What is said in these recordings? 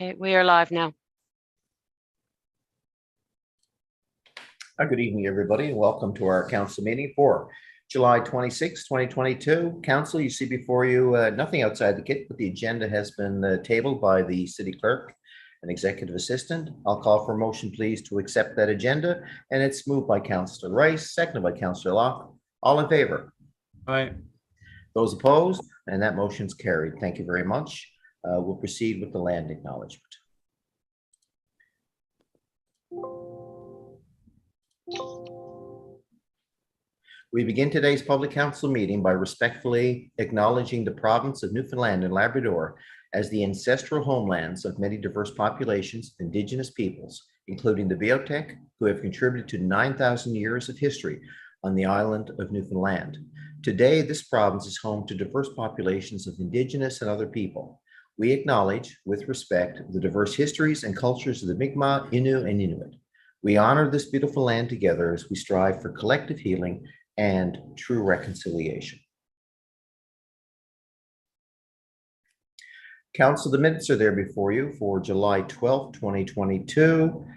Okay, we are live now. Good evening, everybody, and welcome to our council meeting for July 26, 2022. Council, you see before you nothing outside the kit, but the agenda has been tabled by the city clerk and executive assistant. I'll call for a motion, please, to accept that agenda, and it's moved by Councillor Rice, seconded by Councillor Locke. All in favor? Aye. Those opposed? And that motion's carried. Thank you very much. We'll proceed with the land acknowledgement. We begin today's public council meeting by respectfully acknowledging the province of Newfoundland and Labrador as the ancestral homelands of many diverse populations of Indigenous peoples, including the Beothuk, who have contributed to 9,000 years of history on the island of Newfoundland. Today, this province is home to diverse populations of Indigenous and other people. We acknowledge, with respect, the diverse histories and cultures of the Mi'kmaq, Innu, and Inuit. We honor this beautiful land together as we strive for collective healing and true reconciliation. Council, the minutes are there before you for July 12th, 2022.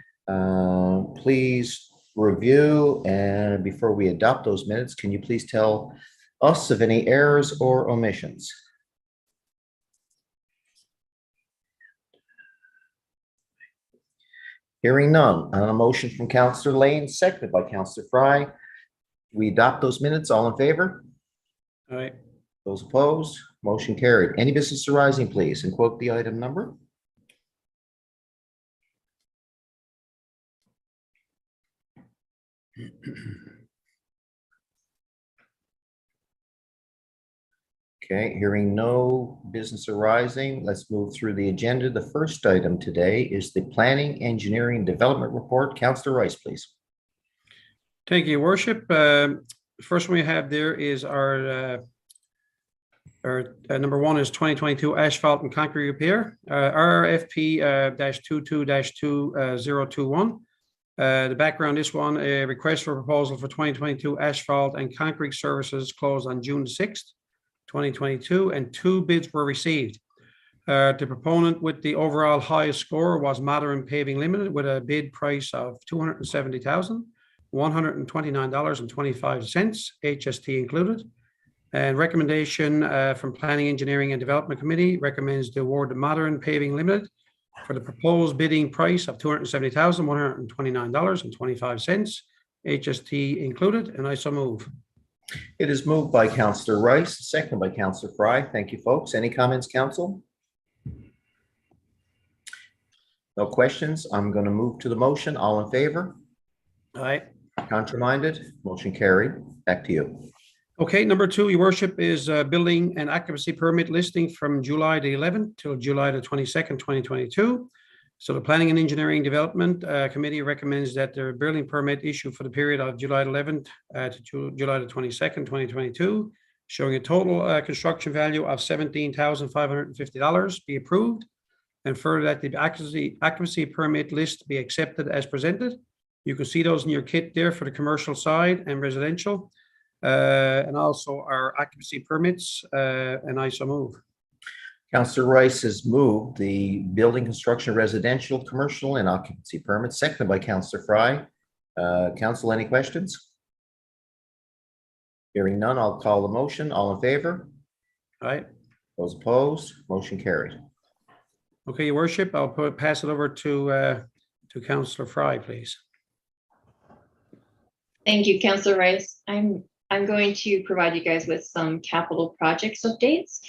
Please review, and before we adopt those minutes, can you please tell us of any errors or omissions? Hearing none, on a motion from Councillor Lane, seconded by Councillor Fry, we adopt those minutes. All in favor? Aye. Those opposed? Motion carried. Any business arising, please, and quote the item number. Okay, hearing no business arising, let's move through the agenda. The first item today is the Planning, Engineering, Development Report. Councillor Rice, please. Thank you, Worship. First one we have there is our number one is 2022 asphalt and concrete repair, RFP -22-2021. The background, this one, a request for proposal for 2022 asphalt and concrete services closed on June 6th, 2022, and 2 bids were received. The proponent with the overall highest score was Matherin Paving Limited with a bid price of $270,129.25, HST included. And recommendation from Planning, Engineering and Development Committee recommends the award to Matherin Paving Limited for the proposed bidding price of $270,129.25, HST included, and I so move. It is moved by Councillor Rice, seconded by Councillor Fry. Thank you, folks. Any comments, council? No questions. I'm going to move to the motion. All in favor? Aye. Contraminded? Motion carried. Back to you. Okay, number 2, Your Worship, is building and occupancy permit listing from July the 11th till July the 22nd, 2022. So the Planning and Engineering Development Committee recommends that the building permit issue for the period of July 11th to July the 22nd, 2022, showing a total construction value of $17,550 be approved, and further that the occupancy permit list be accepted as presented. You can see those in your kit there for the commercial side and residential, and also our occupancy permits, and I so move. Councillor Rice has moved the building, construction, residential, commercial, and occupancy permits, seconded by Councillor Fry. Council, any questions? Hearing none, I'll call the motion. All in favor? Aye. Those opposed? Motion carried. Okay, Your Worship, I'll pass it over to Councillor Fry, please. Thank you, Councillor Rice. I'm going to provide you guys with some capital projects updates.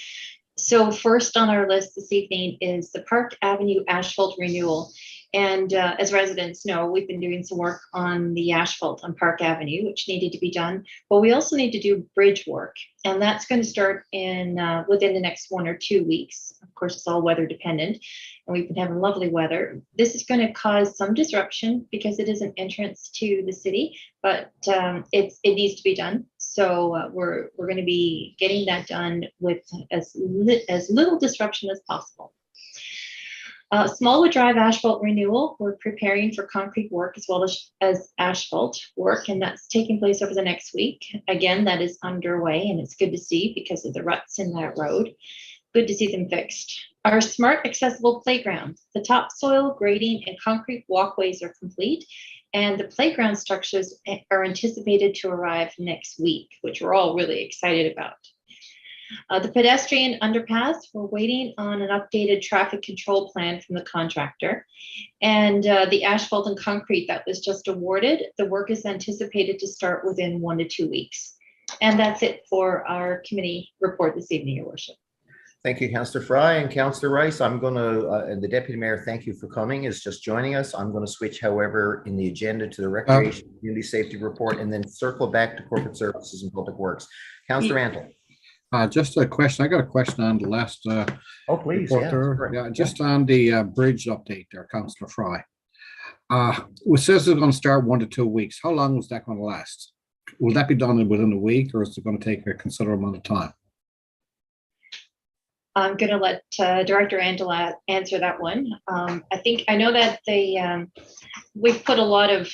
So first on our list this evening is the Park Avenue asphalt renewal. And as residents know, we've been doing some work on the asphalt on Park Avenue, which needed to be done. But we also need to do bridge work, and that's going to start in within the next 1 or 2 weeks. Of course, it's all weather dependent, and we've been having lovely weather. This is going to cause some disruption because it is an entrance to the city, but it needs to be done. So we're going to be getting that done with as little disruption as possible. Smallwood Drive asphalt renewal, we're preparing for concrete work as well as asphalt work, and that's taking place over the next week. Again, that is underway, and it's good to see because of the ruts in that road. Good to see them fixed. Our smart accessible playground, the topsoil, grading, and concrete walkways are complete, and the playground structures are anticipated to arrive next week, which we're all really excited about. The pedestrian underpass, we're waiting on an updated traffic control plan from the contractor. And the asphalt and concrete that was just awarded, the work is anticipated to start within 1 to 2 weeks. And that's it for our committee report this evening, Your Worship. Thank you, Councillor Fry and Councillor Rice. I'm going to, and the Deputy Mayor, thank you for coming, is just joining us. I'm going to switch, however, in the agenda to the Recreation Community Safety Report and then circle back to Corporate Services and Public Works. Councillor Antle. Just a question. I got a question on the last oh, please. Just on the bridge update there, Councillor Fry. It says it's going to start 1 to 2 weeks. How long is that going to last? Will that be done within a week, or is it going to take a considerable amount of time? I'm going to let Director Angela answer that one. I know that we've put a lot of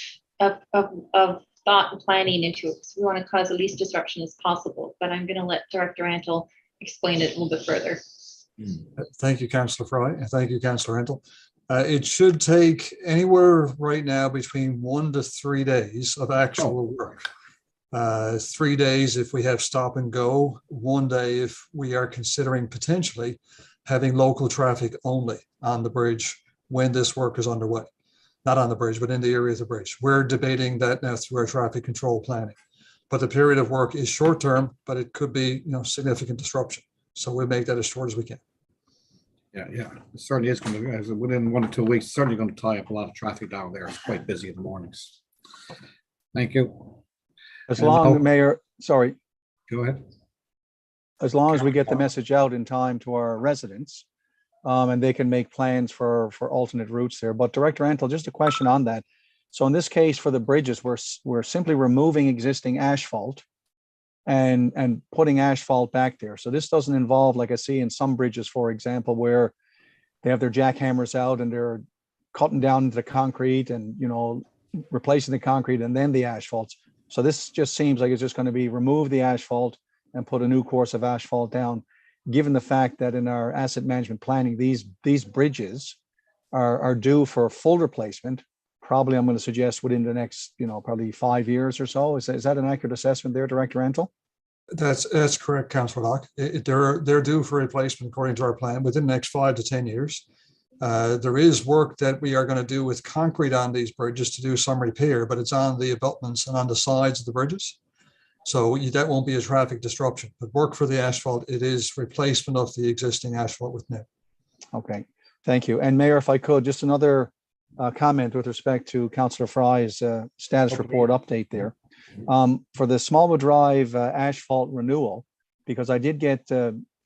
thought and planning into it, because we want to cause the least disruption as possible. But I'm going to let Director Antle explain it a little bit further. Thank you, Councillor Fry, and thank you, Councillor Antle. It should take anywhere right now between 1 to 3 days of actual work. 3 days if we have stop and go, 1 day if we are considering potentially having local traffic only on the bridge when this work is underway. Not on the bridge, but in the area of the bridge. We're debating that now through our traffic control planning. But the period of work is short term, but it could be, significant disruption. So we'll make that as short as we can. Yeah, it certainly is going to, within 1 to 2 weeks, it's certainly going to tie up a lot of traffic down there. It's quite busy in the mornings. Thank you. As long, Mayor, sorry. Go ahead. As long as we get the message out in time to our residents, and they can make plans for alternate routes there. But Director Antle, just a question on that. So in this case, for the bridges, we're simply removing existing asphalt and putting asphalt back there. So this doesn't involve, like I see in some bridges, for example, where they have their jackhammers out and they're cutting down into the concrete and, replacing the concrete and then the asphalt. So this just seems like it's just going to be remove the asphalt and put a new course of asphalt down, given the fact that in our asset management planning, these bridges are due for full replacement. Probably, I'm going to suggest within the next, probably 5 years or so. Is that an accurate assessment there, Director Antle? That's correct, Councillor Locke. They're due for replacement according to our plan within the next 5 to 10 years. There is work that we are going to do with concrete on these bridges to do some repair, but it's on the abutments and on the sides of the bridges. So that won't be a traffic disruption. But work for the asphalt, it is replacement of the existing asphalt with new. Okay, thank you. And Mayor, if I could, just another comment with respect to Councillor Fry's status report update there. For the Smallwood Drive asphalt renewal, because I did get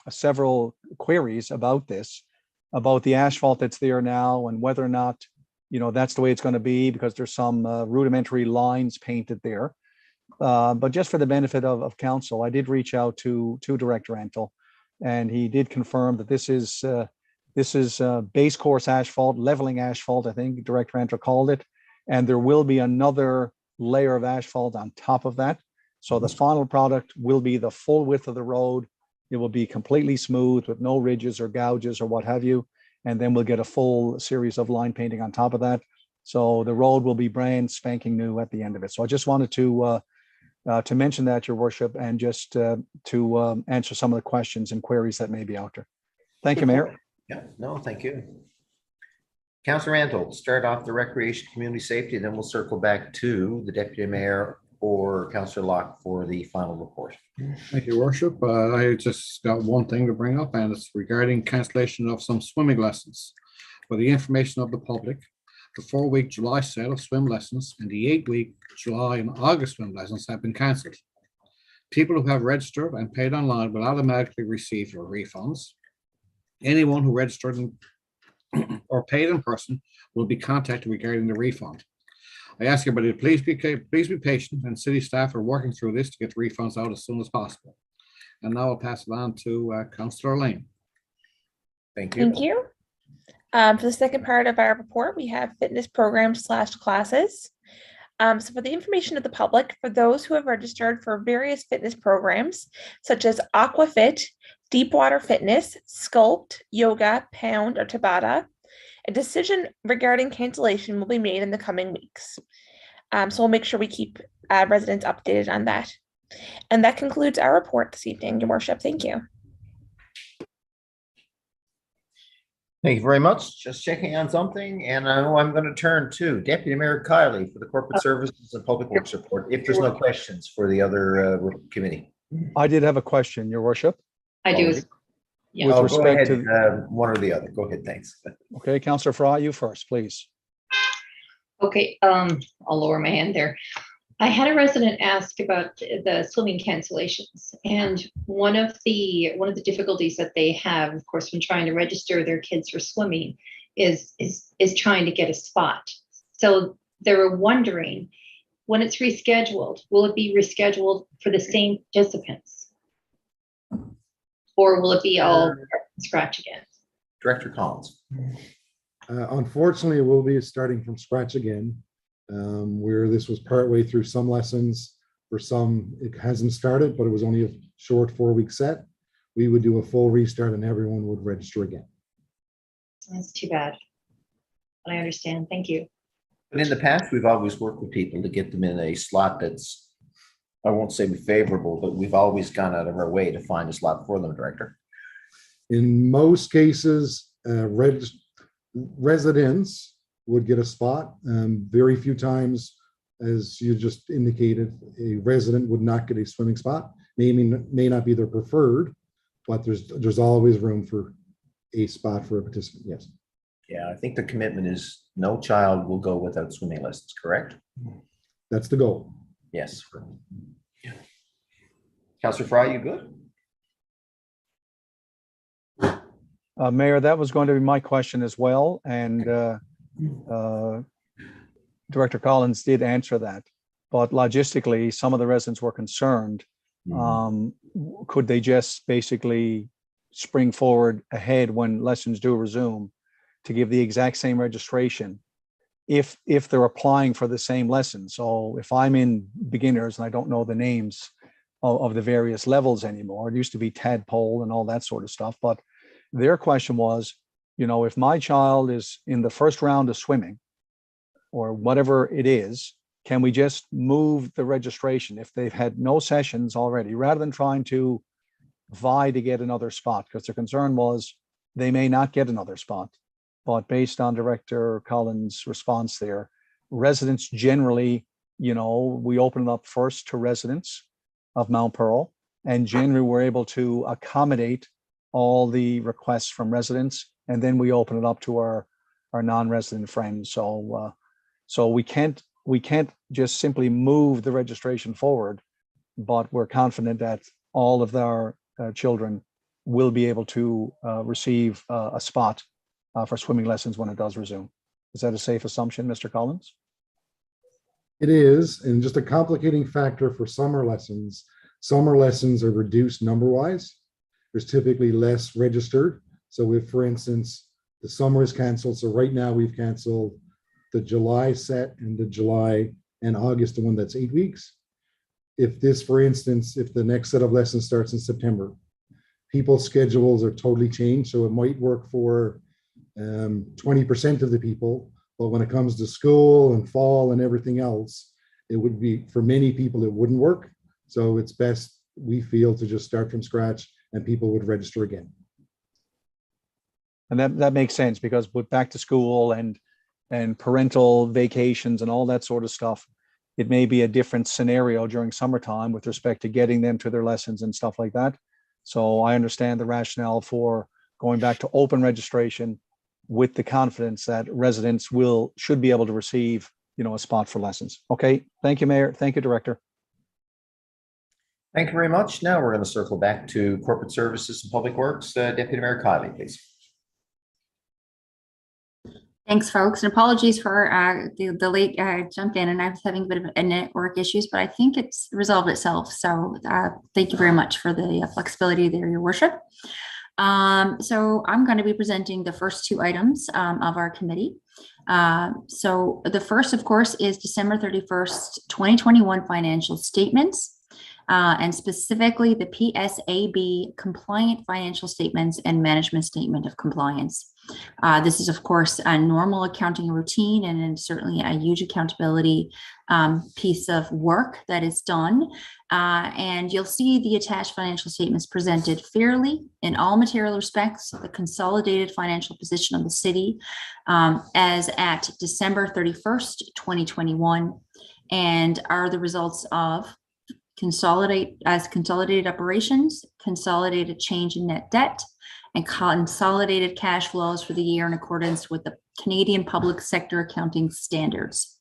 several queries about this, about the asphalt that's there now and whether or not, that's the way it's going to be, because there's some rudimentary lines painted there. But just for the benefit of council, I did reach out to Director Antle, and he did confirm that this is base course asphalt, leveling asphalt, I think Director Antle called it, and there will be another layer of asphalt on top of that. So the final product will be the full width of the road. It will be completely smooth with no ridges or gouges or what have you. And then we'll get a full series of line painting on top of that. So the road will be brand spanking new at the end of it. So I just wanted to mention that, Your Worship, and just to answer some of the questions and queries that may be out there. Thank you, Mayor. Yeah, no, thank you. Councillor Antle, start off the Recreation Community Safety, then we'll circle back to the Deputy Mayor or Councillor Locke for the final report. Thank you, Worship. I just got one thing to bring up, and it's regarding cancellation of some swimming lessons. For the information of the public, the 4-week July set of swim lessons and the 8-week July and August swim lessons have been cancelled. People who have registered and paid online will automatically receive their refunds. Anyone who registered or paid in person will be contacted regarding the refund. I ask everybody to please be patient, and city staff are working through this to get the refunds out as soon as possible. And now I'll pass it on to Councillor Lane. Thank you. Thank you. For the second part of our report, we have fitness programs / classes. So for the information of the public, for those who have registered for various fitness programs, such as AquaFit, Deepwater Fitness, Sculpt, Yoga, Pound, or Tabata, a decision regarding cancellation will be made in the coming weeks. So we'll make sure we keep residents updated on that. And that concludes our report this evening, Your Worship. Thank you. Thank you very much. Just checking on something, and I know I'm going to turn to Deputy Mayor Kiley for the Corporate Services and Public Works report, if there's no questions for the other committee. I did have a question, Your Worship. I do. With Go respect ahead, to, one or the other. Go ahead, thanks. okay, Councillor Fry, you first, please. Okay, I'll lower my hand there. I had a resident ask about the swimming cancellations, and one of the difficulties that they have, of course, when trying to register their kids for swimming is trying to get a spot. So they were wondering, when it's rescheduled, will it be rescheduled for the same participants, or will it be all from scratch again? Director Collins. Unfortunately, we'll be starting from scratch again, where this was partway through some lessons. For some, it hasn't started, but it was only a short 4-week set. We would do a full restart and everyone would register again. That's too bad. But I understand. Thank you. But in the past, we've always worked with people to get them in a slot that's, I won't say favorable, but we've always gone out of our way to find a slot for them, Director. In most cases, residents would get a spot. Very few times, as you just indicated, a resident would not get a swimming spot. May not be their preferred, but there's always room for a spot for a participant. Yes. Yeah, I think the commitment is no child will go without swimming lessons, correct? That's the goal. Yes. Councillor Fry, you good? Mayor, that was going to be my question as well, and Director Collins did answer that. But logistically, some of the residents were concerned. Could they just basically spring forward ahead when lessons do resume to give the exact same registration if they're applying for the same lesson? So if I'm in beginners and I don't know the names of the various levels anymore, it used to be tadpole and all that sort of stuff, but their question was, if my child is in the first round of swimming or whatever it is, can we just move the registration if they've had no sessions already, rather than trying to vie to get another spot? Because their concern was they may not get another spot. But based on Director Collins' response there, residents generally, we open it up first to residents of Mount Pearl, and generally we're able to accommodate all the requests from residents, and then we open it up to our non-resident friends. So we can't just simply move the registration forward, but we're confident that all of our children will be able to receive a spot for swimming lessons when it does resume. Is that a safe assumption, Mr. Collins? It is, and just a complicating factor for summer lessons. Summer lessons are reduced number-wise. There's typically less registered. So if, for instance, the summer is canceled, so right now we've canceled the July set and the July and August, the one that's 8 weeks. If this, for instance, if the next set of lessons starts in September, people's schedules are totally changed. So it might work for 20% of the people, but when it comes to school and fall and everything else, it would be, for many people, it wouldn't work. So it's best, we feel, to just start from scratch and people would register again. And that makes sense, because with back to school and parental vacations and all that sort of stuff, it may be a different scenario during summertime with respect to getting them to their lessons and stuff like that. So I understand the rationale for going back to open registration with the confidence that residents should be able to receive, a spot for lessons. Okay, thank you, Mayor. Thank you, Director. Thank you very much. Now we're going to circle back to Corporate Services and Public Works. Deputy Mayor Kiley, please. Thanks, folks, and apologies for the late jump in, and I was having a bit of a network issues, but I think it's resolved itself. So thank you very much for the flexibility there, Your Worship. So I'm going to be presenting the first two items of our committee. So the first, of course, is December 31st, 2021 financial statements. And specifically the PSAB compliant financial statements and management statement of compliance. This is, of course, a normal accounting routine and certainly a huge accountability piece of work that is done. And you'll see the attached financial statements presented fairly in all material respects, the consolidated financial position of the city as at December 31st, 2021, and are the results of consolidated operations, consolidated change in net debt, and consolidated cash flows for the year in accordance with the Canadian Public Sector Accounting Standards.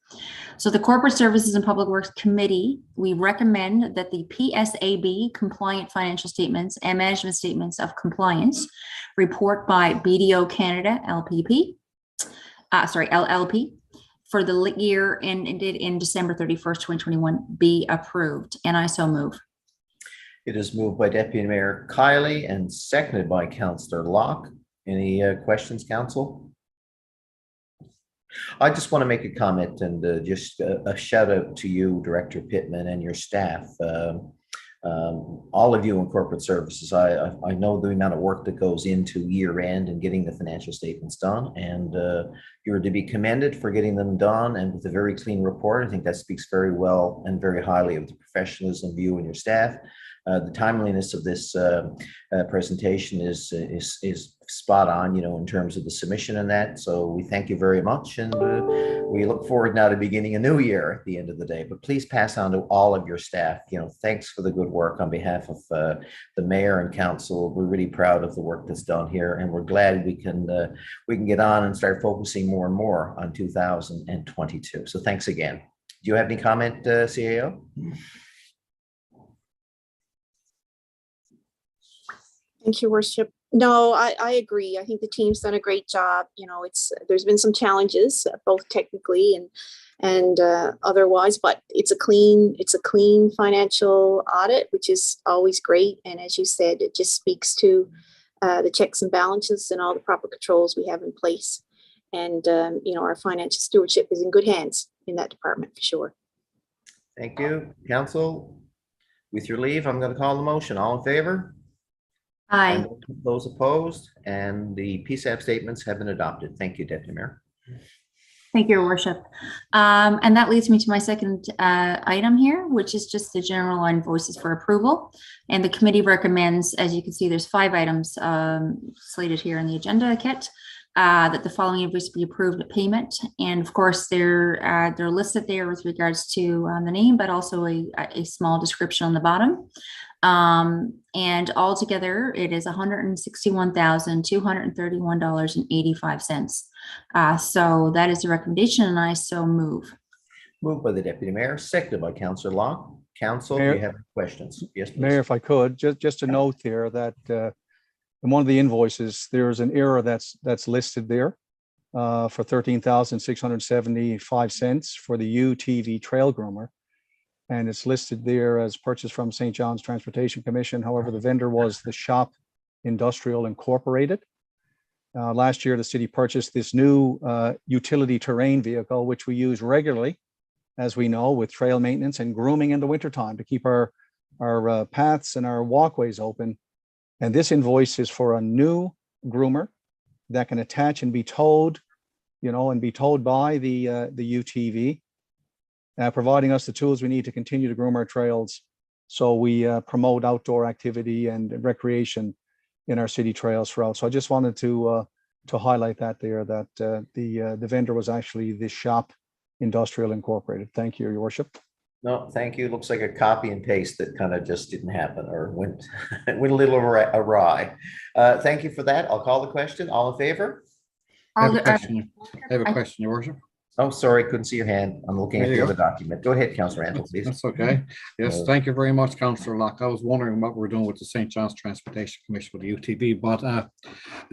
So the Corporate Services and Public Works Committee, we recommend that the PSAB compliant financial statements and management statements of compliance report by BDO Canada LLP for the year ended in December 31st, 2021 be approved, and I so move. It is moved by Deputy Mayor Kiley and seconded by Councillor Locke. Any questions, Council? I just want to make a comment and just a shout out to you, Director Pittman, and your staff. All of you in corporate services, I know the amount of work that goes into year end and getting the financial statements done, and you're to be commended for getting them done and with a very clean report. I think that speaks very well and very highly of the professionalism of you and your staff. The timeliness of this presentation is spot on, in terms of the submission and that. So we thank you very much, and we look forward now to beginning a new year at the end of the day. But please pass on to all of your staff. Thanks for the good work on behalf of the mayor and council. We're really proud of the work that's done here, and we're glad we can get on and start focusing more and more on 2022. So thanks again. Do you have any comment, CAO? Thank you, Worship. No, I agree. I think the team's done a great job. There's been some challenges, both technically and otherwise, but it's a clean financial audit, which is always great. And as you said, it just speaks to the checks and balances and all the proper controls we have in place. And our financial stewardship is in good hands in that department for sure. Thank you, Council. With your leave, I'm going to call the motion. All in favor? Aye. And those opposed, and the PSAB statements have been adopted. Thank you, Deputy Mayor. Thank you, Your Worship. And that leads me to my second item here, which is just the general invoices for approval. And the committee recommends, as you can see, there's 5 items slated here in the agenda kit, that the following invoices be approved at payment. And of course, they're listed there with regards to the name, but also a small description on the bottom. And altogether, it is $161,231.85. So that is the recommendation, and I so move. Moved by the Deputy Mayor, seconded by Councillor Locke. Council, do Mayor, you have questions? Yes, please. Mayor, if I could, just a note there that in one of the invoices, there's an error that's listed there for $13,675 for the UTV trail groomer. And it's listed there as purchased from St. John's Transportation Commission. However, the vendor was the Shop Industrial Incorporated. Last year, the city purchased this new utility terrain vehicle, which we use regularly, as we know, with trail maintenance and grooming in the wintertime to keep our paths and our walkways open. And this invoice is for a new groomer that can attach and be towed, and be towed by the UTV. Providing us the tools we need to continue to groom our trails, so we promote outdoor activity and recreation in our city trails throughout. So I just wanted to highlight that there, that the vendor was actually the Shop Industrial Incorporated. Thank you, Your Worship. No, thank you. Looks like a copy and paste that kind of just didn't happen, or went a little awry. Thank you for that. I'll call the question. All in favor? I have a question, Your Worship. Oh, sorry, couldn't see your hand. I'm looking at the other document. Go ahead, Councillor Randall, please. That's okay. Yes, thank you very much, Councillor Locke. I was wondering what we're doing with the St. John's Transportation Commission with the UTV, but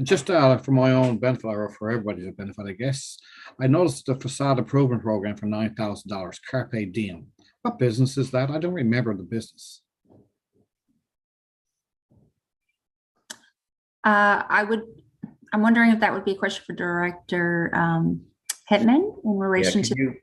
just for my own benefit, or for everybody's benefit, I guess, I noticed the facade improvement program for $9,000, Carpe Diem. What business is that? I don't remember the business. I'm wondering if that would be a question for Director Pittman in relation to.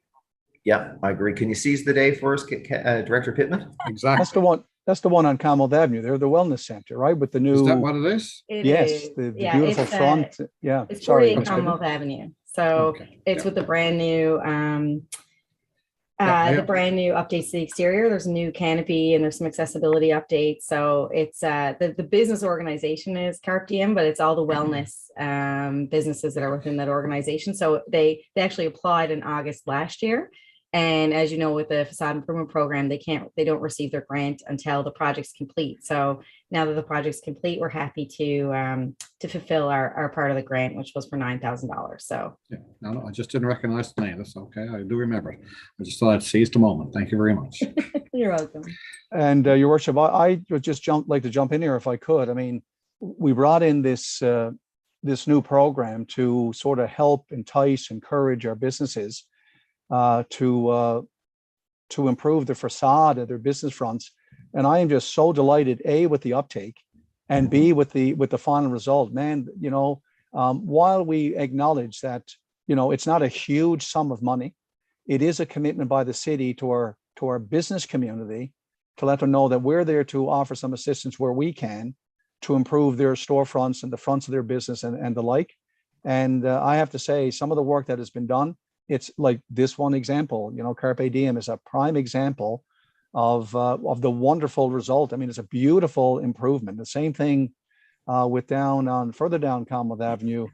Yeah, I agree. Can you seize the day for us, Director Pittman? Exactly. That's the one on Commonwealth Avenue. They're the wellness center, right? With the new. Is that what it is? It Yes, is. the Yeah, beautiful it's, front. Yeah. It's Sorry. 48 Commonwealth Avenue. So Okay. it's Yeah. with the brand new, Yeah, the brand new updates to the exterior. There's a new canopy and there's some accessibility updates. So it's the business organization is Carpe Diem, but it's all the wellness businesses that are within that organization. So they actually applied in August last year. And as you know, with the facade improvement program, they don't receive their grant until the project's complete. So now that the project's complete, we're happy to fulfill our part of the grant, which was for $9,000. So Yeah, no, I just didn't recognize the name. That's okay. I do remember it. I just thought I'd seized the moment. Thank you very much. you're welcome. And Your Worship, I would just like to jump in here if I could. I mean, we brought in this new program to sort of help entice, encourage our businesses to improve the facade of their business fronts. And I am just so delighted, A, with the uptake, and B, with the final result. Man, while we acknowledge that, it's not a huge sum of money, it is a commitment by the city to our business community to let them know that we're there to offer some assistance where we can to improve their storefronts and the fronts of their business and the like. And I have to say, some of the work that has been done, it's like this one example, Carpe Diem is a prime example of the wonderful result. I mean, it's a beautiful improvement. The same thing with further down Commonwealth Avenue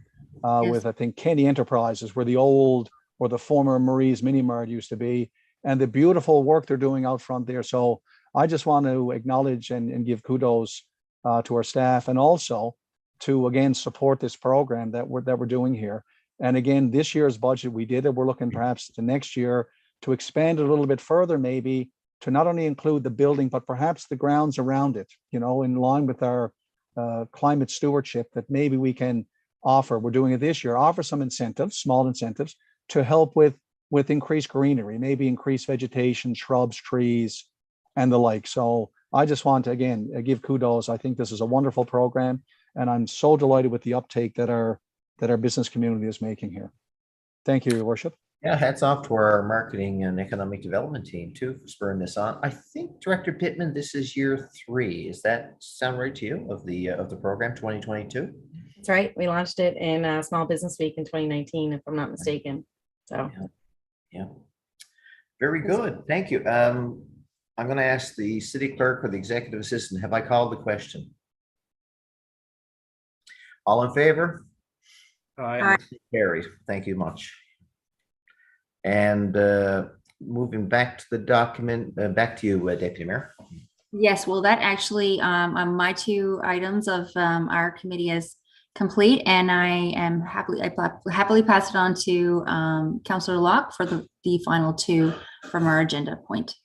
with, I think, Kenny Enterprises, where the old or the former Marie's Mini Mart used to be, and the beautiful work they're doing out front there. So I just want to acknowledge and give kudos to our staff, and also to, again, support this program that we're doing here. And again, this year's budget, we did it. We're looking perhaps to next year to expand it a little bit further, maybe to not only include the building, but perhaps the grounds around it, in line with our climate stewardship that maybe we can offer. We're doing it this year, offer some incentives, small incentives to help with increased greenery, maybe increased vegetation, shrubs, trees, and the like. So I just want to, again, give kudos. I think this is a wonderful program, and I'm so delighted with the uptake that our business community is making here. Thank you, Your Worship. Yeah, hats off to our marketing and economic development team too for spurring this on. I think, Director Pittman, this is year 3. Does that sound right to you of the program 2022? That's right. We launched it in Small Business Week in 2019, if I'm not mistaken. So yeah. Very good. Thank you. I'm going to ask the city clerk or the executive assistant, have I called the question? All in favor? Aye. Carried. Thank you much. And moving back to the document, back to you, Deputy Mayor. Yes, well, that actually on my 2 items of our committee is complete, and I happily pass it on to Councillor Locke for the final 2 from our agenda point.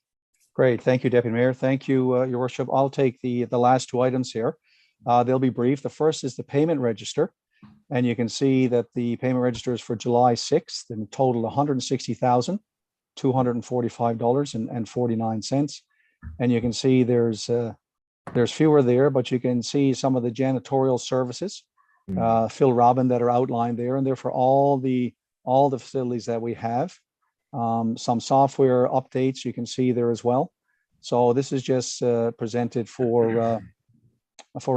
Great. Thank you, Deputy Mayor. Thank you, Your Worship. I'll take the last 2 items here. They'll be brief. The first is the payment register. And you can see that the payment register is for July 6th in total $160,245.49. And you can see there's fewer there, but you can see some of the janitorial services, Phil Robin, that are outlined there, and they're for all the facilities that we have. Some software updates you can see there as well. So this is just presented for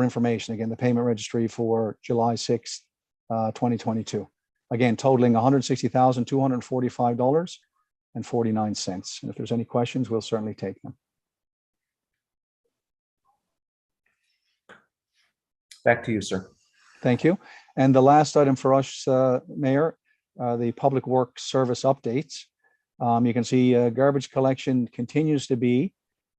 information. Again, the payment registry for July 6th, 2022. Again, totaling $160,245.49. And if there's any questions, we'll certainly take them. Back to you, sir. Thank you. And the last item for us, Mayor, the Public Works Service updates. You can see garbage collection continues to be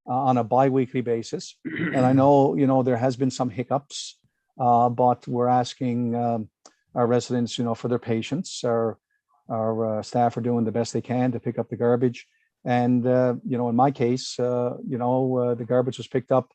on a bi-weekly basis. And I know, there has been some hiccups, but we're asking our residents, for their patience. Our staff are doing the best they can to pick up the garbage. And, in my case, the garbage was picked up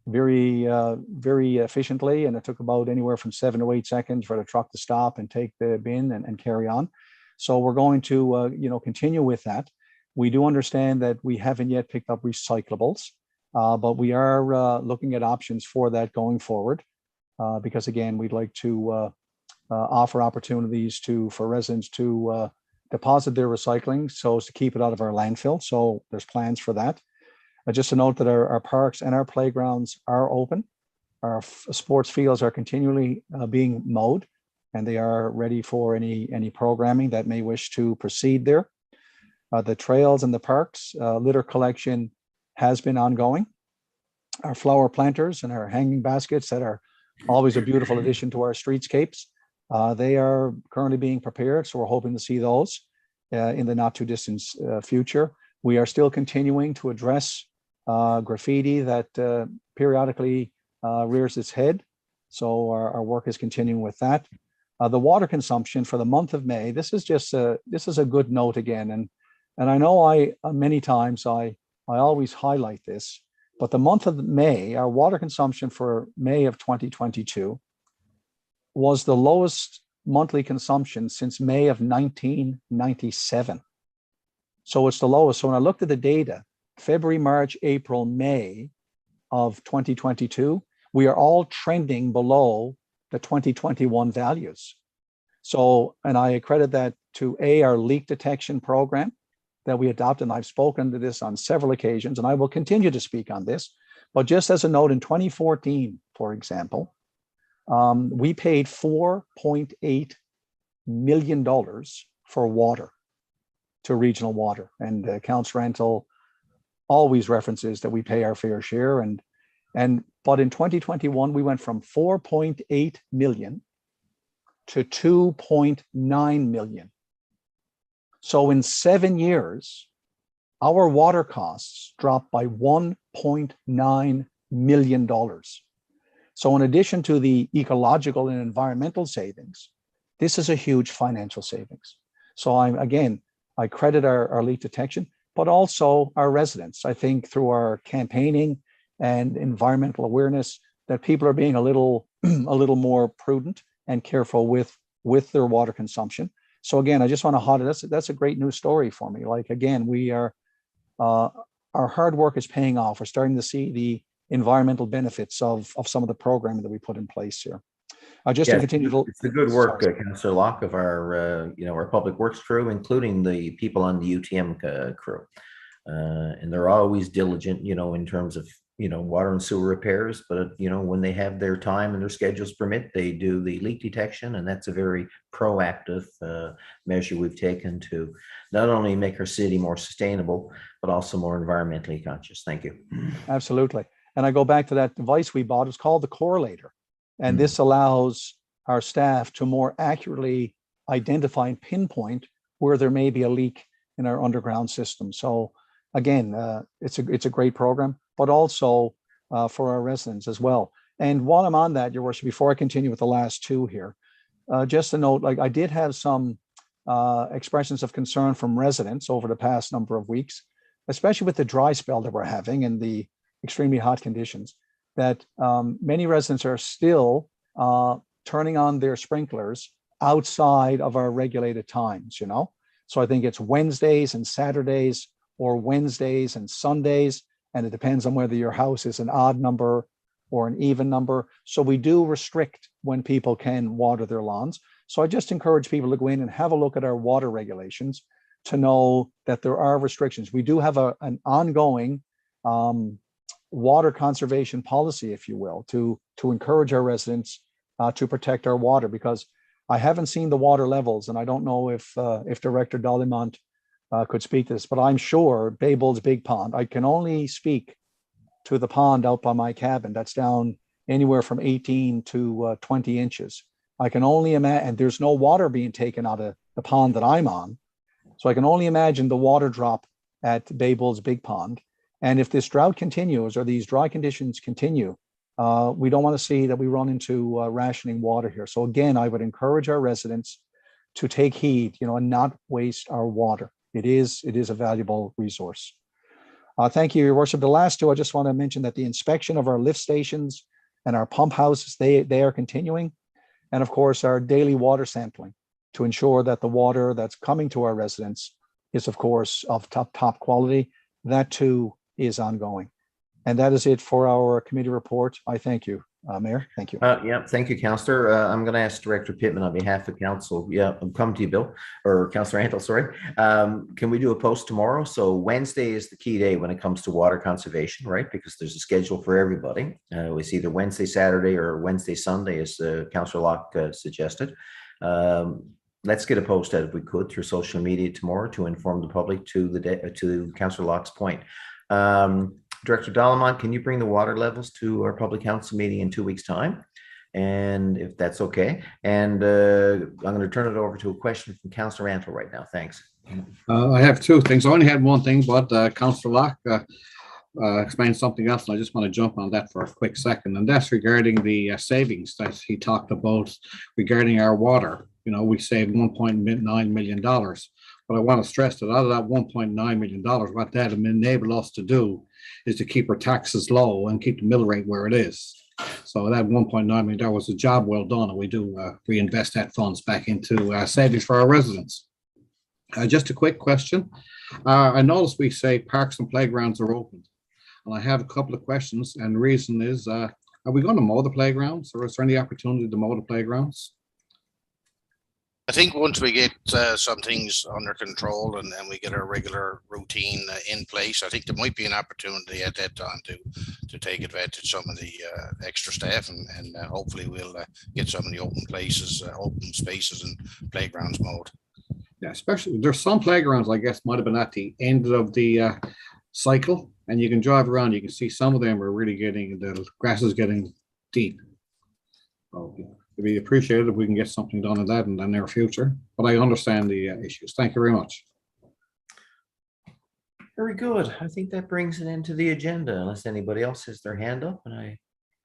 very efficiently, and it took about anywhere from 7 to 8 seconds for the truck to stop and take the bin and carry on. So we're going to, continue with that. We do understand that we haven't yet picked up recyclables, but we are looking at options for that going forward. because again, we'd like to offer opportunities for residents to deposit their recycling so as to keep it out of our landfill. So there's plans for that. Just to note that our parks and our playgrounds are open. Our sports fields are continually being mowed, and they are ready for any programming that may wish to proceed there. The trails and the parks, litter collection has been ongoing. Our flower planters and our hanging baskets that are always a beautiful addition to our streetscapes, they are currently being prepared, so we're hoping to see those in the not too distant future. We are still continuing to address graffiti that periodically rears its head. So our work is continuing with that. The water consumption for the month of May, this is a good note again. And I know many times I always highlight this, but the month of May, our water consumption for May of 2022 was the lowest monthly consumption since May of 1997. So it's the lowest. So when I looked at the data, February, March, April, May of 2022, we are all trending below the 2021 values. So, and I accredit that to our leak detection program that we adopted. And I've spoken to this on several occasions, and I will continue to speak on this. But just as a note, in 2014, for example, we paid $4.8 million for water to regional water. And Councillor Rental always references that we pay our fair share. But in 2021, we went from 4.8 million to 2.9 million. So in 7 years, our water costs dropped by $1.9 million. So in addition to the ecological and environmental savings, this is a huge financial savings. So I credit our leak detection, but also our residents. I think through our campaigning and environmental awareness that people are being a little more prudent and careful with their water consumption. So again, I just want to highlight that's a great news story for me. Like again, we are our hard work is paying off. We're starting to see the environmental benefits of some of the programming that we put in place here. Just to continue to, it's the good work, Councillor Locke, of our our public works crew, including the people on the UTM crew, and they're always diligent, in terms of water and sewer repairs. But when they have their time and their schedules permit, they do the leak detection, and that's a very proactive measure we've taken to not only make our city more sustainable, but also more environmentally conscious. Thank you. Absolutely. And I go back to that device we bought. It's called the Correlator. And this allows our staff to more accurately identify and pinpoint where there may be a leak in our underground system. So again, it's a great program, but also for our residents as well. And while I'm on that, Your Worship, before I continue with the last two here, just a note, like I did have some expressions of concern from residents over the past number of weeks, especially with the dry spell that we're having and the extremely hot conditions, that many residents are still turning on their sprinklers outside of our regulated times, So I think it's Wednesdays and Saturdays or Wednesdays and Sundays, and it depends on whether your house is an odd number or an even number. So we do restrict when people can water their lawns. So I just encourage people to go in and have a look at our water regulations to know that there are restrictions. We do have an ongoing water conservation policy, if you will, to encourage our residents to protect our water, because I haven't seen the water levels, and I don't know if Director Dolimont could speak to this, but I'm sure Babel's Big Pond, I can only speak to the pond out by my cabin that's down anywhere from 18 to 20 inches. I can only imagine, and there's no water being taken out of the pond that I'm on. So I can only imagine the water drop at Babel's Big Pond. And if this drought continues or these dry conditions continue, we don't want to see that we run into rationing water here. So again, I would encourage our residents to take heed, and not waste our water. It is a valuable resource. Thank you, Your Worship. The last two, I just want to mention that the inspection of our lift stations and our pump houses, they are continuing. And of course, our daily water sampling to ensure that the water that's coming to our residents is, of course, of top quality. That too is ongoing. And that is it for our committee report. I thank you. Mayor, thank you. Yeah, thank you, Councillor. I'm going to ask Director Pittman on behalf of Council. Yeah, I'm coming to you, Bill, or Councillor Antle, sorry. Can we do a post tomorrow? So Wednesday is the key day when it comes to water conservation, right? Because there's a schedule for everybody. It's either Wednesday, Saturday, or Wednesday, Sunday, as Councillor Locke suggested. Let's get a post out if we could through social media tomorrow to inform the public to Councillor Locke's point. Director Dallemont, can you bring the water levels to our public council meeting in 2 weeks' time? And if that's okay. And I'm going to turn it over to a question from Councillor Antle right now. Thanks. I have two things. I only had one thing, but Councillor Locke explained something else, and I just want to jump on that for a quick second. And that's regarding the savings that he talked about regarding our water. You know, we saved $1.9 million. But I want to stress that out of that $1.9 million, what that enabled us to do is to keep our taxes low and keep the mill rate where it is. So that $1.9 million was a job well done, and we do reinvest that funds back into savings for our residents. Just a quick question. I noticed we say parks and playgrounds are open, and I have a couple of questions, and the reason is, are we going to mow the playgrounds, or is there any opportunity to mow the playgrounds? I think once we get some things under control and we get our regular routine in place, I think there might be an opportunity at that time to take advantage of some of the extra staff, and hopefully we'll get some of the open places, open spaces and playgrounds mowed. Yeah, especially there's some playgrounds, I guess, might have been at the end of the cycle, and you can drive around, you can see some of them are really getting, the grass is getting deep. Okay. It'd be appreciated if we can get something done in that in the near future, but I understand the issues. Thank you very much. Very good. I think that brings it into the agenda, unless anybody else has their hand up, and I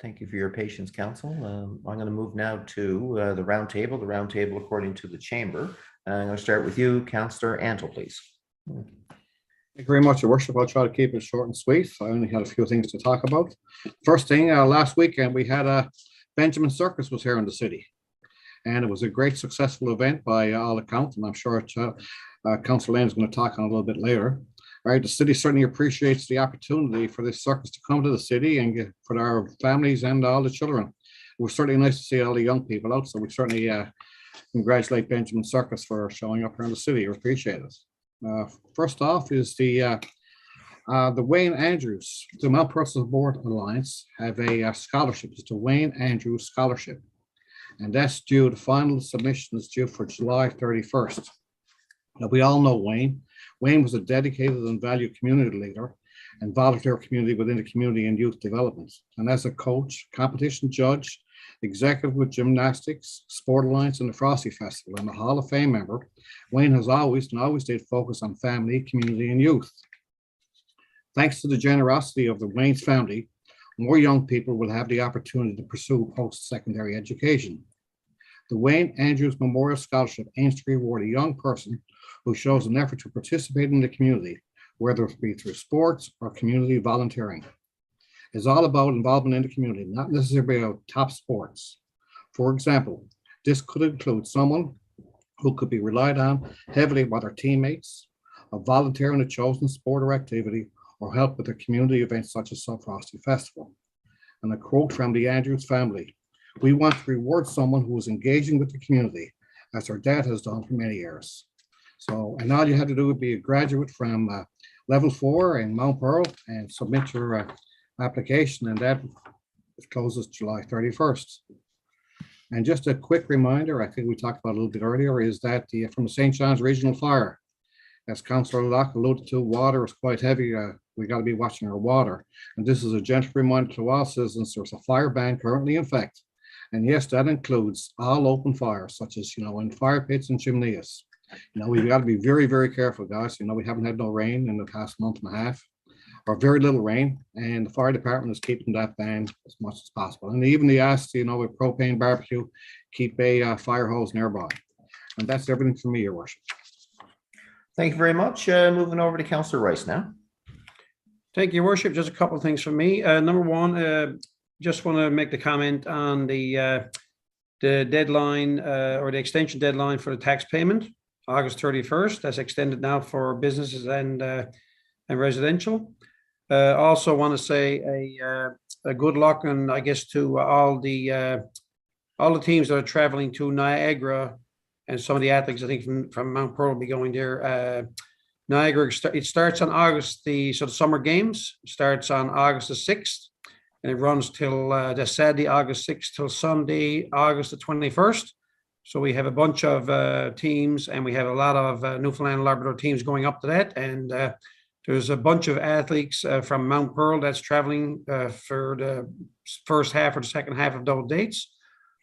thank you for your patience, Council. I'm going to move now to the round table according to the chamber. I'm going to start with you, Councillor Antle, please. Thank you very much, Your Worship. I'll try to keep it short and sweet. I only had a few things to talk about. First thing, last weekend we had a Benjamin Circus was here in the city, and it was a great successful event by all accounts, and I'm sure Councillor Lane is going to talk on a little bit later. Right, the city certainly appreciates the opportunity for this circus to come to the city and get for our families and all the children. It was certainly nice to see all the young people out, so we certainly congratulate Benjamin Circus for showing up here in the city. We appreciate it. First off is the Wayne Andrews, the Mount Personal Board Alliance have a scholarship. It's the Wayne Andrews Scholarship, and that's due. The final submission is due for July 31st. Now, we all know Wayne. Wayne was a dedicated and valued community leader and volunteer community within the community and youth development. And as a coach, competition judge, executive with gymnastics, Sport Alliance, and the Frosty Festival, and a Hall of Fame member, Wayne has always did focus on family, community, and youth. Thanks to the generosity of the Wayne's family, more young people will have the opportunity to pursue post-secondary education. The Wayne Andrews Memorial Scholarship aims to reward a young person who shows an effort to participate in the community, whether it be through sports or community volunteering. It's all about involvement in the community, not necessarily about top sports. For example, this could include someone who could be relied on heavily by their teammates, a volunteer in a chosen sport or activity, or help with a community event such as the Frosty Festival. And a quote from the Andrews family: "We want to reward someone who is engaging with the community, as our dad has done for many years." So, and all you have to do would be a graduate from level 4 in Mount Pearl and submit your application, and that closes July 31st. And just a quick reminder, I think we talked about a little bit earlier, is that from the St. John's Regional Fire, as Councillor Locke alluded to, water is quite heavy. We got to be watching our water. And this is a gentle reminder to all citizens, there's a fire ban currently in effect. And yes, that includes all open fires, such as, in fire pits and chimneys. We've got to be very, very careful, guys. We haven't had no rain in the past month and a half, or very little rain, and the fire department is keeping that ban as much as possible. And even they asked, with propane barbecue, keep a fire hose nearby. And that's everything from me, Your Worship. Thank you very much. Moving over to Councillor Rice now. Thank you, Your Worship. Just a couple of things from me. Number one, just want to make the comment on the deadline or the extension deadline for the tax payment, August 31st. That's extended now for businesses and residential. Also want to say a good luck, and I guess to all the teams that are traveling to Niagara, and some of the athletes I think from Mount Pearl will be going there. Niagara, it starts on August the summer games starts on August the 6th, and it runs till the Saturday August 6th till Sunday August the 21st. So we have a bunch of teams, and we have a lot of Newfoundland and Labrador teams going up to that, and there's a bunch of athletes from Mount Pearl that's traveling for the first half or the second half of those dates.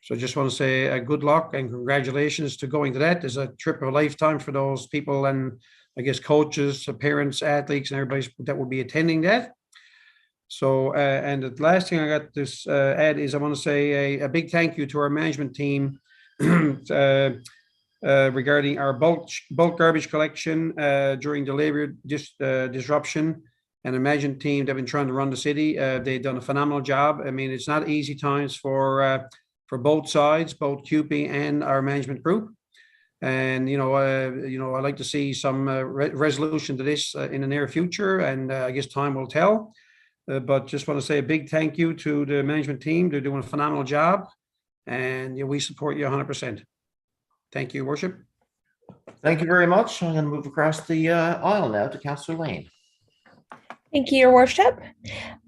So just want to say good luck and congratulations to going to that. There's a trip of a lifetime for those people, and I guess coaches, parents, athletes, and everybody that will be attending that. So, and the last thing I got this add is I want to say a big thank you to our management team regarding our bulk garbage collection during the labor disruption. And the management team, they've been trying to run the city. They've done a phenomenal job. I mean, it's not easy times for both sides, both QP and our management group. And I'd like to see some resolution to this in the near future, and I guess time will tell. But just want to say a big thank you to the management team. They're doing a phenomenal job, and we support you 100%. Thank you, Worship. Thank you very much. I'm going to move across the aisle now to Councillor Lane. Thank you, Your Worship.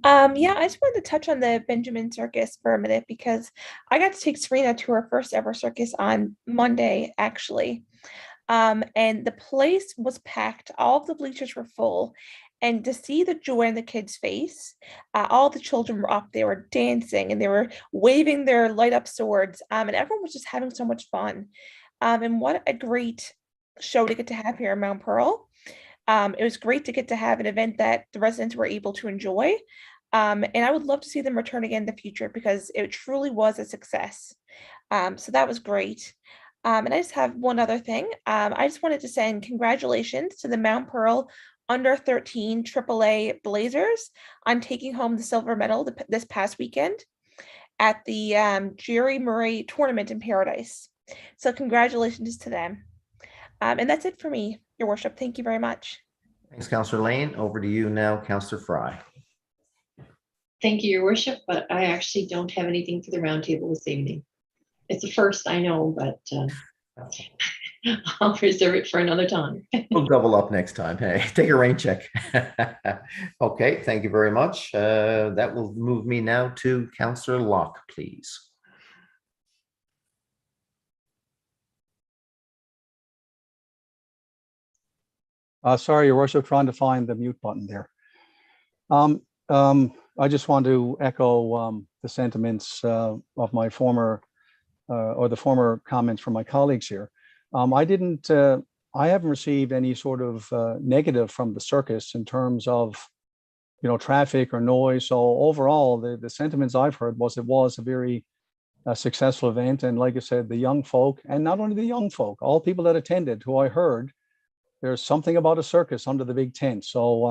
Yeah, I just wanted to touch on the Benjamin Circus for a minute because I got to take Serena to her first ever circus on Monday, actually. And the place was packed. All of the bleachers were full. And to see the joy in the kids' face, all the children were up, they were dancing and they were waving their light up swords. And everyone was just having so much fun. And what a great show to get to have here in Mount Pearl. It was great to get to have an event that the residents were able to enjoy. And I would love to see them return again in the future because it truly was a success. So that was great. And I just have one other thing. I just wanted to send congratulations to the Mount Pearl under 13 AAA Blazers on taking home the silver medal this past weekend at the Jerry Murray tournament in Paradise. So congratulations to them. And that's it for me, Your Worship. Thank you very much. Thanks, Councillor Lane. Over to you now, Councillor Fry. Thank you, Your Worship, but I actually don't have anything for the roundtable this evening. It's the first, I know, but I'll reserve it for another time. We'll double up next time. Hey, take a rain check. Okay, thank you very much. That will move me now to Councillor Locke, please. Sorry, Your Worship, trying to find the mute button there. I just want to echo the sentiments of my former comments from my colleagues here. I haven't received any sort of negative from the circus in terms of, traffic or noise. So overall, the sentiments I've heard was it was a very successful event. And like I said, the young folk, and not only the young folk, all people that attended, who I heard, there's something about a circus under the big tent. So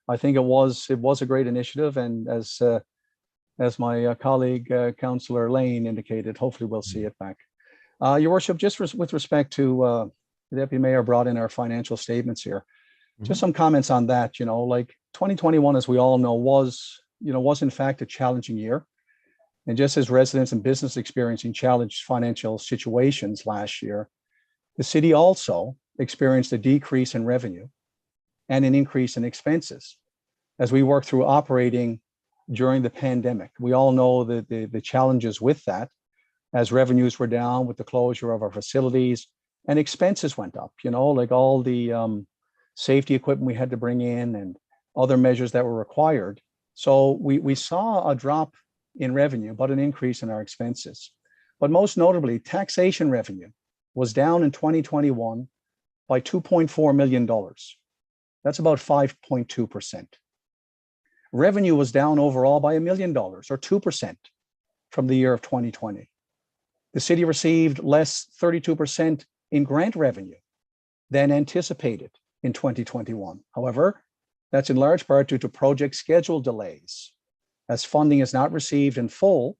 I think it was a great initiative. And as my colleague, Councillor Lane indicated, hopefully we'll see it back. Your Worship, just with respect to the Deputy Mayor brought in our financial statements here, just some comments on that. Like 2021, as we all know, was in fact a challenging year. And just as residents and business experiencing challenged financial situations last year, the city also experienced a decrease in revenue and an increase in expenses as we work through operating during the pandemic. We all know the challenges with that, as revenues were down with the closure of our facilities and expenses went up, like all the safety equipment we had to bring in and other measures that were required. So we saw a drop in revenue, but an increase in our expenses. But most notably, taxation revenue was down in 2021 by $2.4 million. That's about 5.2%. Revenue was down overall by $1 million, or 2%, from the year of 2020. The city received less 32% in grant revenue than anticipated in 2021. However, that's in large part due to project schedule delays, as funding is not received in full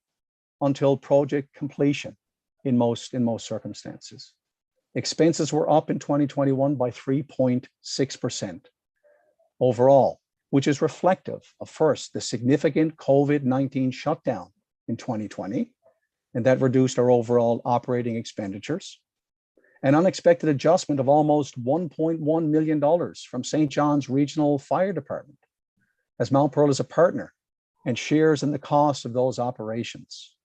until project completion in most circumstances. Expenses were up in 2021 by 3.6% overall. which is reflective of, first, the significant COVID-19 shutdown in 2020, and that reduced our overall operating expenditures. An unexpected adjustment of almost $1.1 million from St. John's Regional Fire Department, as Mount Pearl is a partner and shares in the cost of those operations.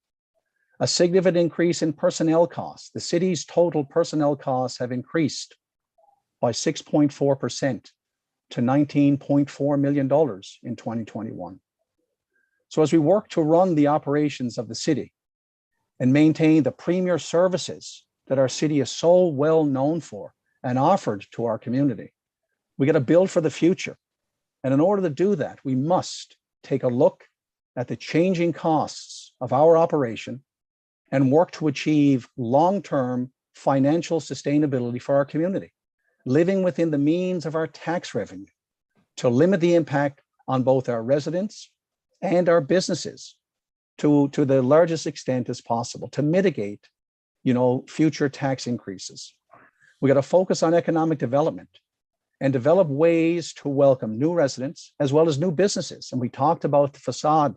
A significant increase in personnel costs. The city's total personnel costs have increased by 6.4% to $19.4 million in 2021. So as we work to run the operations of the city and maintain the premier services that our city is so well known for and offered to our community, we got to build for the future. And in order to do that, we must take a look at the changing costs of our operation and work to achieve long-term financial sustainability for our community, living within the means of our tax revenue to limit the impact on both our residents and our businesses to the largest extent as possible, to mitigate, future tax increases. We got to focus on economic development and develop ways to welcome new residents as well as new businesses. And we talked about the facade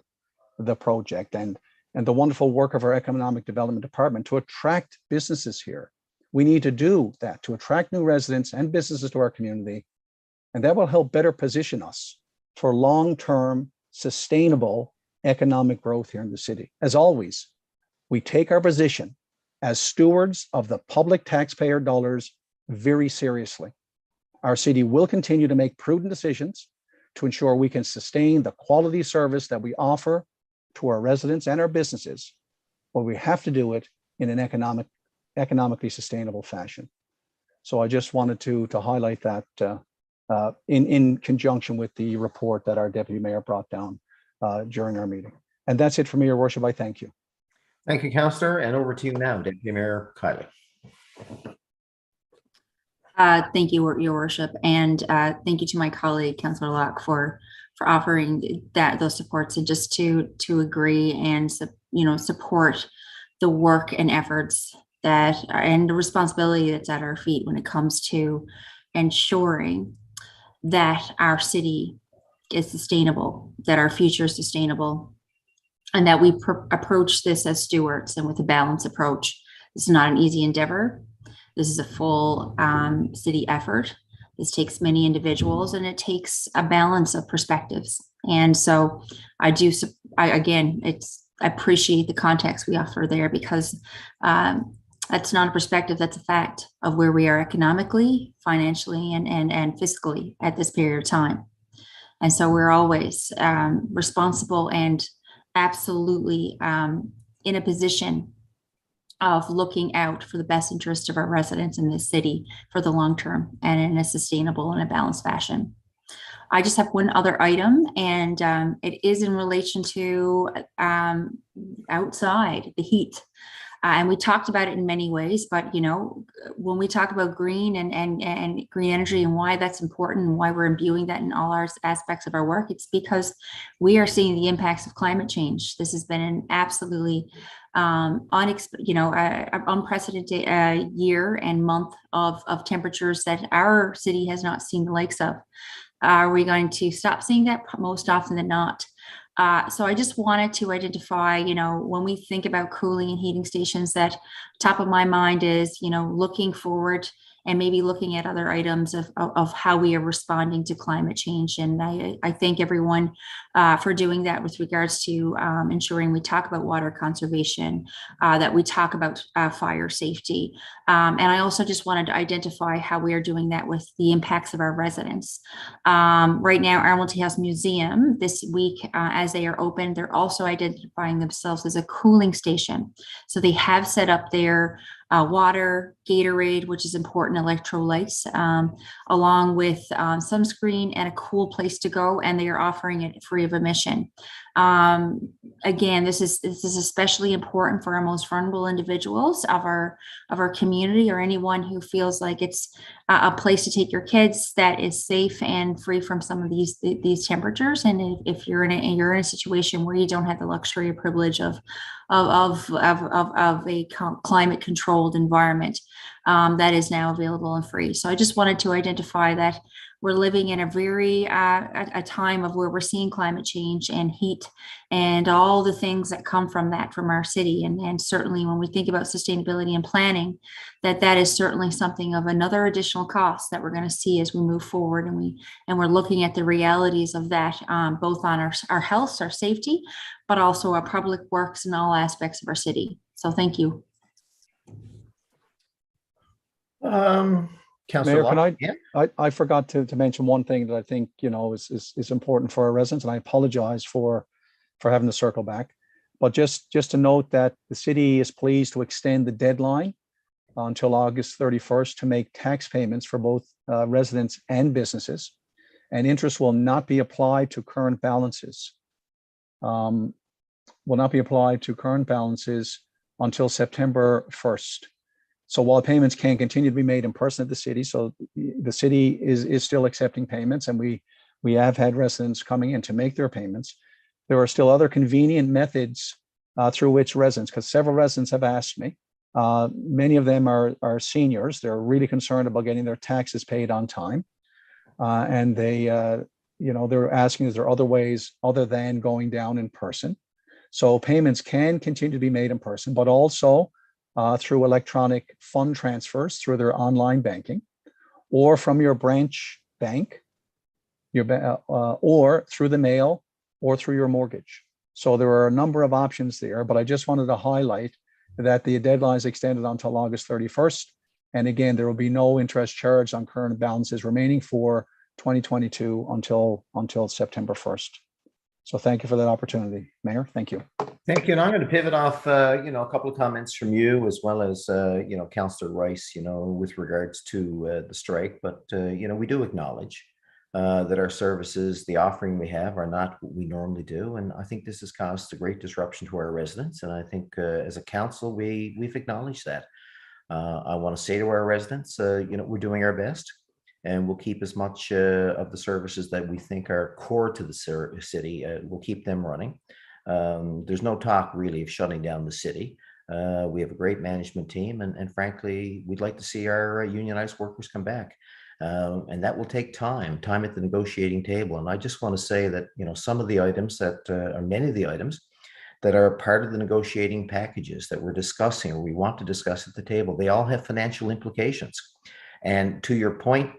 of the project and the wonderful work of our economic development department to attract businesses here. We need to do that to attract new residents and businesses to our community, and that will help better position us for long-term sustainable economic growth here in the city. As always, we take our position as stewards of the public taxpayer dollars very seriously. Our city will continue to make prudent decisions to ensure we can sustain the quality service that we offer to our residents and our businesses, but we have to do it in an economically sustainable fashion. So I just wanted to highlight that in conjunction with the report that our deputy mayor brought down during our meeting. And that's it for me, Your Worship. I thank you. Thank you, Councillor. And over to you now, Deputy Mayor Kiley. Thank you, Your Worship, and thank you to my colleague, Councillor Locke, for offering those supports, and just to agree and support the work and efforts and the responsibility that's at our feet when it comes to ensuring that our city is sustainable, that our future is sustainable, and that we approach this as stewards and with a balanced approach. This is not an easy endeavor. This is a full city effort. This takes many individuals, and it takes a balance of perspectives. And so I appreciate the context we offer there, because that's not a perspective, that's a fact of where we are economically, financially, and fiscally at this period of time. And so we're always responsible and absolutely in a position of looking out for the best interest of our residents in this city for the long term and in a sustainable and a balanced fashion. I just have one other item, and it is in relation to outside, the heat. And we talked about it in many ways, but when we talk about green and green energy and why that's important and why we're imbuing that in all our aspects of our work, it's because we are seeing the impacts of climate change. This has been an absolutely unprecedented year and month of temperatures that our city has not seen the likes of. Are we going to stop seeing that? Most often than not. So I just wanted to identify, when we think about cooling and heating stations, that top of my mind is, looking forward and maybe looking at other items of how we are responding to climate change. And I thank everyone for doing that with regards to ensuring we talk about water conservation, that we talk about fire safety. And I also just wanted to identify how we are doing that with the impacts of our residents. Right now, Armilty House Museum this week, as they are open, they're also identifying themselves as a cooling station. So they have set up their water, Gatorade, which is important, electrolytes, along with sunscreen and a cool place to go, and they are offering it free of admission. Again, this is especially important for our most vulnerable individuals of our community, or anyone who feels like it's a place to take your kids that is safe and free from some of these temperatures. And if you're in a situation where you don't have the luxury or privilege of a climate control controlled environment that is now available and free. So I just wanted to identify that we're living in a very a time of where we're seeing climate change and heat and all the things that come from that from our city. And certainly when we think about sustainability and planning, that is certainly something of another additional cost that we're going to see as we move forward. And we're looking at the realities of that, both on our health, our safety, but also our public works and all aspects of our city. So thank you. Councillor Mayor, Locke? can Yeah. I forgot to mention one thing that I think, is important for our residents, and I apologize for having to circle back. But just to note that the city is pleased to extend the deadline until August 31st to make tax payments for both residents and businesses, and interest will not be applied to current balances. Will not be applied to current balances until September 1st. So while payments can continue to be made in person at the city, so the city is still accepting payments, and we have had residents coming in to make their payments. There are still other convenient methods through which residents, because several residents have asked me, many of them are seniors. They're really concerned about getting their taxes paid on time. And they're asking, is there other ways other than going down in person? So payments can continue to be made in person, but also through electronic fund transfers through their online banking, or from your branch bank, or through the mail, or through your mortgage. So there are a number of options there, but I just wanted to highlight that the deadline is extended until August 31st. And again, there will be no interest charged on current balances remaining for 2022 until September 1st. So thank you for that opportunity, Mayor. Thank you. Thank you. And I'm going to pivot off, a couple of comments from you, as well as, Councillor Rice, with regards to the strike. But, we do acknowledge that our services, the offering we have, are not what we normally do. And I think this has caused a great disruption to our residents. And I think as a council, we've acknowledged that. I want to say to our residents, we're doing our best. And we'll keep as much of the services that we think are core to the city, we'll keep them running. There's no talk really of shutting down the city. We have a great management team, and frankly, we'd like to see our unionized workers come back. And that will take time at the negotiating table. And I just want to say that, some of the items or many of the items that are part of the negotiating packages that we're discussing, or we want to discuss at the table, they all have financial implications. And to your point,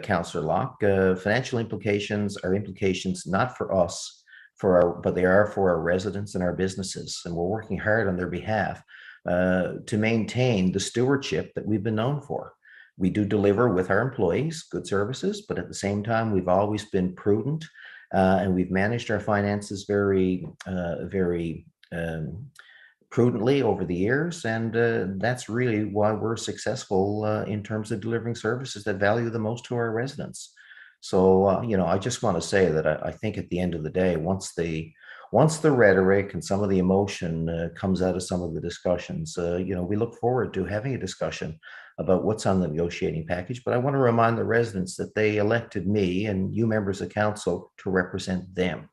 Councillor Locke, financial implications are implications not for us, but they are for our residents and our businesses. And we're working hard on their behalf to maintain the stewardship that we've been known for. We do deliver with our employees good services, but at the same time, we've always been prudent and we've managed our finances very prudently over the years, and that's really why we're successful in terms of delivering services that value the most to our residents. So, I just want to say that I think at the end of the day, once the rhetoric and some of the emotion comes out of some of the discussions, we look forward to having a discussion about what's on the negotiating package. But I want to remind the residents that they elected me and you members of council to represent them.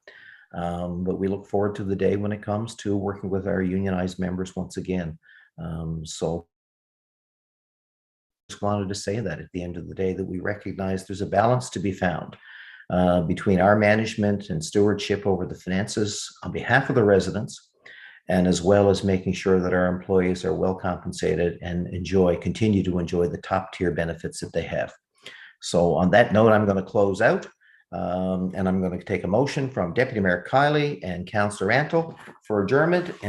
But we look forward to the day when it comes to working with our unionized members once again. So just wanted to say that at the end of the day, that we recognize there's a balance to be found between our management and stewardship over the finances on behalf of the residents, and as well as making sure that our employees are well compensated and continue to enjoy the top tier benefits that they have. So on that note, I'm going to close out. And I'm going to take a motion from Deputy Mayor Kiley and Councillor Antle for adjournment. And